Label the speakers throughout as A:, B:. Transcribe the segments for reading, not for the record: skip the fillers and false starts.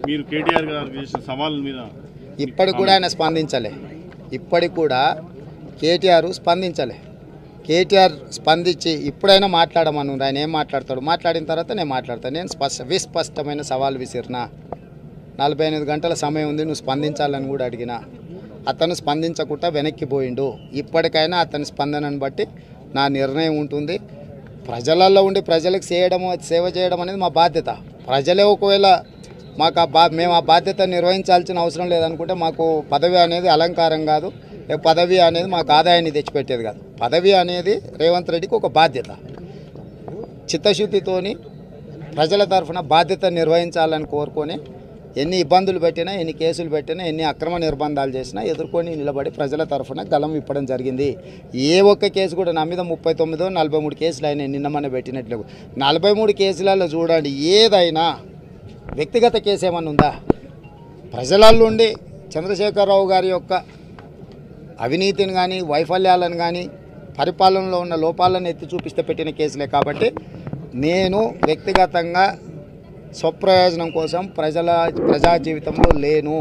A: మీరు కేటీఆర్ గారు చేసిన సవాల్ మీద
B: ఇప్పటికి కూడా ఆయన స్పందించలే. ఇప్పటికి కూడా కేటీఆర్ స్పందించలే. కేటీఆర్ స్పందించి ఇప్పుడైనా మాట్లాడమను. ఆయన ఏం మాట్లాడతాడు, మాట్లాడిన తర్వాత నేను మాట్లాడతాను. నేను విస్పష్టమైన సవాల్ విసిరినా. 48 గంటల సమయం ఉంది, నువ్వు స్పందించాలని కూడా అడిగినా. అతను స్పందించకుండా వెనక్కి పోయిండు. ఇప్పటికైనా అతని స్పందనను బట్టి నా నిర్ణయం ఉంటుంది. ప్రజలలో ఉండి ప్రజలకు సేవ చేయడం అనేది మా బాధ్యత. ప్రజలే ఒకవేళ మాకు మేము ఆ బాధ్యత నిర్వహించాల్సిన అవసరం లేదనుకుంటే మాకు పదవి అనేది అలంకారం కాదు, పదవి అనేది మాకు ఆదాయాన్ని తెచ్చిపెట్టేది కాదు. పదవి అనేది రేవంత్ రెడ్డికి ఒక బాధ్యత. చిత్తశుద్ధితోని ప్రజల తరఫున బాధ్యత నిర్వహించాలని కోరుకొని ఎన్ని ఇబ్బందులు పెట్టినా, ఎన్ని కేసులు పెట్టినా, ఎన్ని అక్రమ నిర్బంధాలు చేసినా ఎదుర్కొని నిలబడి ప్రజల తరఫున గలం ఇప్పడం జరిగింది. ఏ ఒక్క కేసు కూడా నా మీద 39 43 కేసులు అయినాయి. నిన్న మన పెట్టినట్లు 43 కేసులలో చూడండి, ఏదైనా వ్యక్తిగత కేసు ఏమన్నా ఉందా? ప్రజలలో ఉండి చంద్రశేఖరరావు గారి యొక్క అవినీతిని కానీ, వైఫల్యాలను కానీ, పరిపాలనలో ఉన్న లోపాలను ఎత్తి చూపిస్తే పెట్టిన కేసులే. కాబట్టి నేను వ్యక్తిగతంగా స్వప్రయోజనం కోసం ప్రజా జీవితంలో లేను.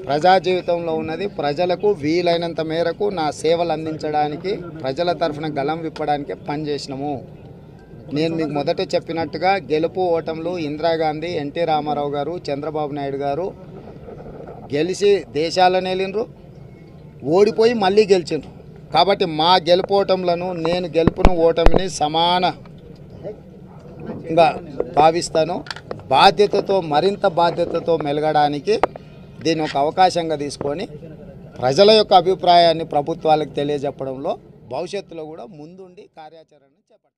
B: ప్రజా జీవితంలో ఉన్నది ప్రజలకు వీలైనంత మేరకు నా సేవలు అందించడానికి, ప్రజల తరఫున గలం విప్పడానికే పనిచేసినాము. నేను మీకు మొదట చెప్పినట్టుగా గెలుపు ఓటములు ఇందిరాగాంధీ, ఎన్టీ రామారావు గారు, చంద్రబాబు నాయుడు గారు గెలిచి దేశాలను వెళ్ళిండ్రు, ఓడిపోయి మళ్ళీ గెలిచిండ్రు. కాబట్టి మా గెలుపోటములను, నేను గెలుపును ఓటమిని సమానంగా భావిస్తాను. బాధ్యతతో, మరింత బాధ్యతతో మెలగడానికి దీన్ని ఒక అవకాశంగా తీసుకొని ప్రజల యొక్క అభిప్రాయాన్ని ప్రభుత్వాలకు తెలియజెప్పడంలో భవిష్యత్తులో కూడా ముందుండి కార్యాచరణ చేపట్టాలి.